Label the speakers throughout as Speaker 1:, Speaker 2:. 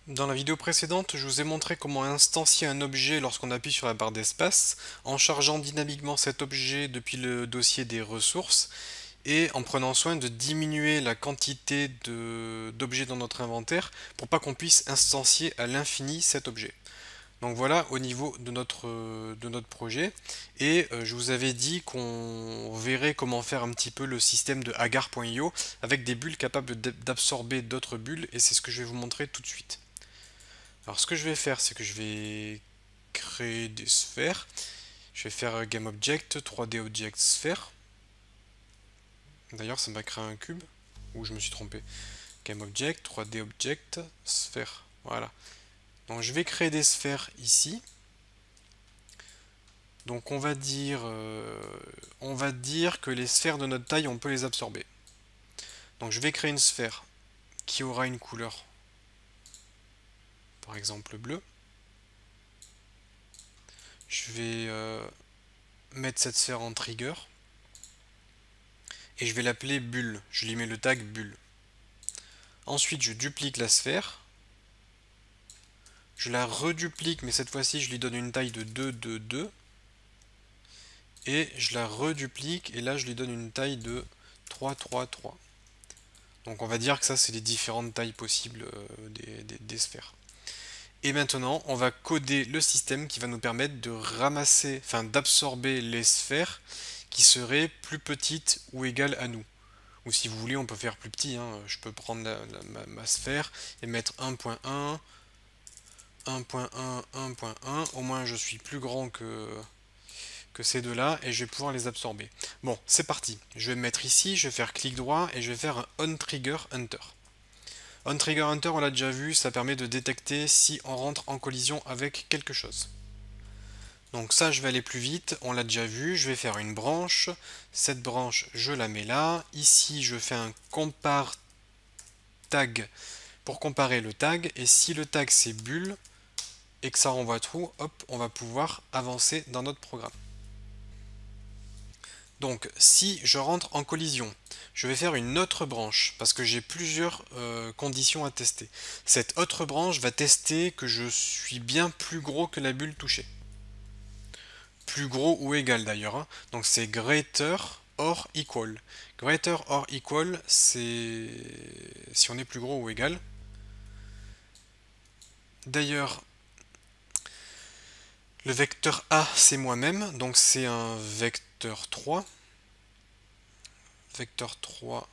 Speaker 1: Dans la vidéo précédente, je vous ai montré comment instancier un objet lorsqu'on appuie sur la barre d'espace, en chargeant dynamiquement cet objet depuis le dossier des ressources et en prenant soin de diminuer la quantité d'objets dans notre inventaire pour pas qu'on puisse instancier à l'infini cet objet. Donc voilà au niveau de notre projet. Et je vous avais dit qu'on verrait comment faire un petit peu le système de agar.io avec des bulles capables d'absorber d'autres bulles et c'est ce que je vais vous montrer tout de suite. Alors ce que je vais faire, c'est que je vais créer des sphères. Je vais faire GameObject, 3D Object Sphère. D'ailleurs, ça m'a créé un cube, ou je me suis trompé. GameObject, 3D Object, Sphère. Voilà. Donc je vais créer des sphères ici. Donc on va dire que les sphères de notre taille, on peut les absorber. Donc je vais créer une sphère qui aura une couleur, par exemple bleu. Je vais mettre cette sphère en trigger et je vais l'appeler bulle. Je lui mets le tag bulle. Ensuite, je duplique la sphère. Je la reduplique, mais cette fois-ci, je lui donne une taille de 2, 2, 2. Et je la reduplique, et là, je lui donne une taille de 3, 3, 3. Donc on va dire que ça, c'est les différentes tailles possibles des sphères. Et maintenant, on va coder le système qui va nous permettre de ramasser, enfin d'absorber les sphères qui seraient plus petites ou égales à nous. Ou si vous voulez, on peut faire plus petit, hein. Je peux prendre ma sphère et mettre 1.1, 1.1, 1.1. Au moins, je suis plus grand que ces deux-là et je vais pouvoir les absorber. Bon, c'est parti. Je vais me mettre ici, je vais faire clic droit et je vais faire un onTriggerHunter. OnTriggerHunter, on l'a déjà vu, ça permet de détecter si on rentre en collision avec quelque chose. Donc ça, je vais aller plus vite, on l'a déjà vu, je vais faire une branche. Cette branche, je la mets là. Ici, je fais un compare tag pour comparer le tag. Et si le tag c'est bulle et que ça renvoie true, hop, on va pouvoir avancer dans notre programme. Donc si je rentre en collision, je vais faire une autre branche parce que j'ai plusieurs conditions à tester. Cette autre branche va tester que je suis bien plus gros que la bulle touchée. Plus gros ou égal d'ailleurs, hein. Donc c'est greater or equal. Greater or equal, c'est si on est plus gros ou égal. D'ailleurs, le vecteur A c'est moi-même, donc c'est un vecteur 3. Vecteur 3.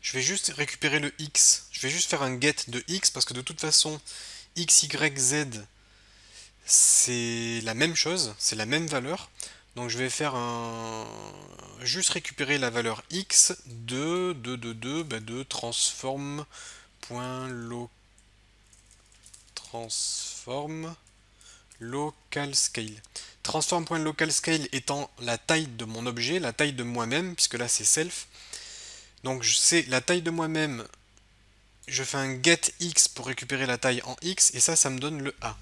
Speaker 1: Je vais juste récupérer le x. Je vais juste faire un get de x parce que de toute façon, x, y, z, c'est la même chose, c'est la même valeur. Donc je vais faire un... juste récupérer la valeur x de transform local scale. Transform.local scale étant la taille de mon objet, la taille de moi-même, puisque là c'est self. Donc je sais la taille de moi-même, je fais un get x pour récupérer la taille en x, et ça me donne le a.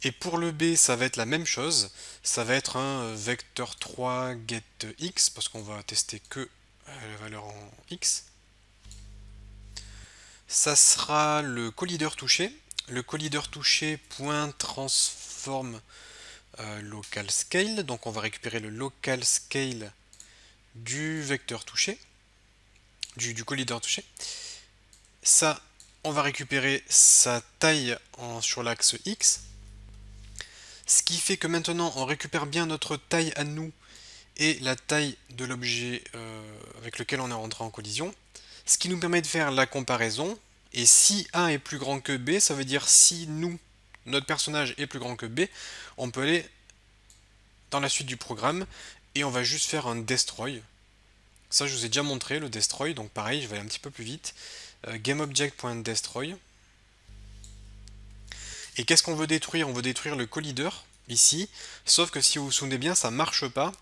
Speaker 1: Et pour le b, ça va être la même chose, ça va être un vecteur 3 get x, parce qu'on va tester que la valeur en x. Ça sera le collideur touché. Le collideur touché point transform local scale, donc on va récupérer le local scale du vecteur touché, du collideur touché. Ça, on va récupérer sa taille sur l'axe X. Ce qui fait que maintenant, on récupère bien notre taille à nous et la taille de l'objet avec lequel on est rentré en collision. Ce qui nous permet de faire la comparaison. Et si A est plus grand que B, ça veut dire si nous, notre personnage est plus grand que B, on peut aller dans la suite du programme et on va juste faire un destroy. Ça, je vous ai déjà montré le destroy, donc pareil, je vais aller un petit peu plus vite. GameObject.destroy. Et qu'est-ce qu'on veut détruire? On veut détruire le collideur, ici. Sauf que si vous vous souvenez bien, ça ne marche pas.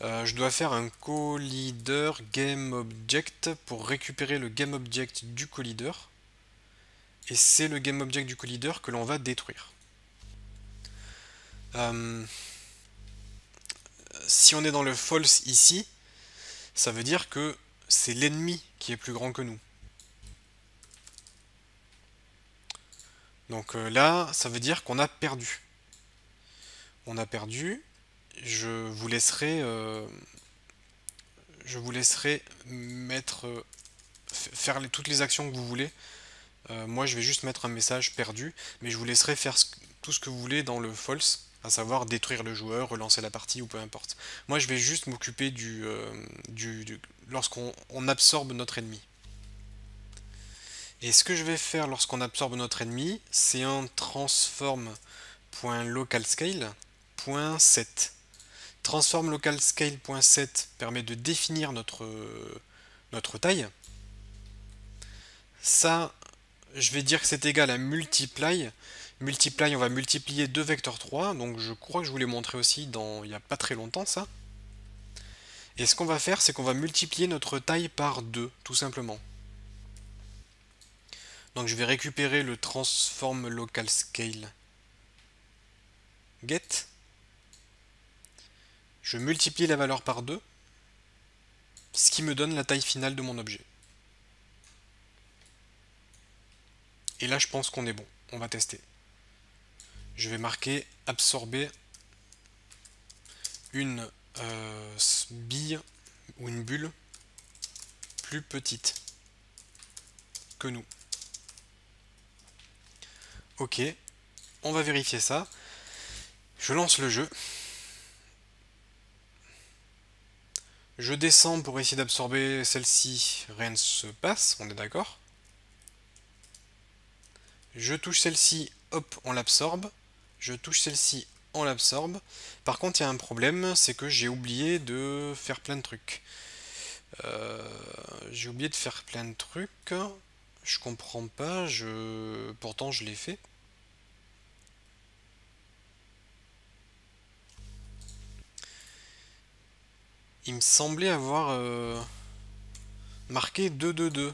Speaker 1: Je dois faire un collideur GameObject pour récupérer le GameObject du collideur. Et c'est le GameObject du collideur que l'on va détruire. si on est dans le false ici, ça veut dire que c'est l'ennemi qui est plus grand que nous. Donc là, ça veut dire qu'on a perdu. On a perdu. Je vous laisserai mettre faire toutes les actions que vous voulez. Moi, je vais juste mettre un message perdu, mais je vous laisserai faire tout ce que vous voulez dans le false, à savoir détruire le joueur, relancer la partie ou peu importe. Moi, je vais juste m'occuper lorsqu'on absorbe notre ennemi. Et ce que je vais faire lorsqu'on absorbe notre ennemi, c'est un transform.localscale.set. Transform localscale.set permet de définir notre taille. Ça, je vais dire que c'est égal à multiply. Multiply, on va multiplier 2 vecteurs 3, donc je crois que je vous l'ai montré aussi il n'y a pas très longtemps ça. Et ce qu'on va faire, c'est qu'on va multiplier notre taille par 2, tout simplement. Donc je vais récupérer le transform local scale get. Je multiplie la valeur par 2, ce qui me donne la taille finale de mon objet. Et là, je pense qu'on est bon. On va tester. Je vais marquer absorber une bille ou une bulle plus petite que nous. Ok, on va vérifier ça. Je lance le jeu. Je descends pour essayer d'absorber celle-ci. Rien ne se passe, on est d'accord. Je touche celle-ci, hop, on l'absorbe. Je touche celle-ci, on l'absorbe. Par contre, il y a un problème, c'est que j'ai oublié de faire plein de trucs. J'ai oublié de faire plein de trucs. Je comprends pas, pourtant je l'ai fait. Il me semblait avoir marqué 2, 2, 2.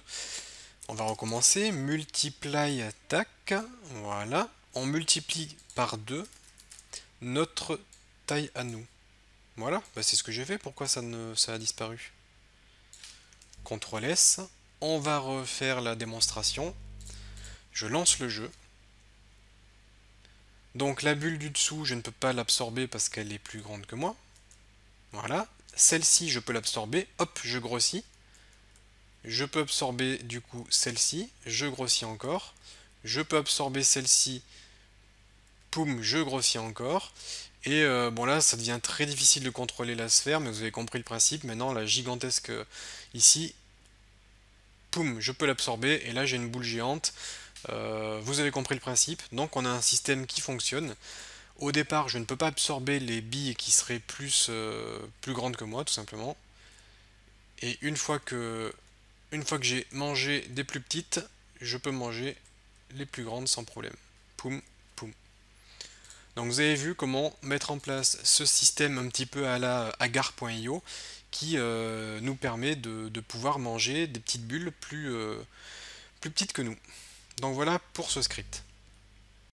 Speaker 1: On va recommencer. Multiply attack. Voilà. On multiplie par 2 notre taille à nous. Voilà, bah c'est ce que j'ai fait. Pourquoi ça a disparu? CTRL S. On va refaire la démonstration. Je lance le jeu. Donc la bulle du dessous, je ne peux pas l'absorber parce qu'elle est plus grande que moi. Voilà. Celle-ci, je peux l'absorber. Hop, je grossis. Je peux absorber du coup celle-ci. Je grossis encore. Je peux absorber celle-ci. Poum, je grossis encore. Et bon là, ça devient très difficile de contrôler la sphère, mais vous avez compris le principe. Maintenant, la gigantesque ici, poum, je peux l'absorber. Et là, j'ai une boule géante. Vous avez compris le principe. Donc, on a un système qui fonctionne. Au départ, je ne peux pas absorber les billes qui seraient plus grandes que moi, tout simplement. Et une fois que j'ai mangé des plus petites, je peux manger les plus grandes sans problème. Poum, poum. Donc vous avez vu comment mettre en place ce système un petit peu à la agar.io qui nous permet de pouvoir manger des petites bulles plus petites que nous. Donc voilà pour ce script.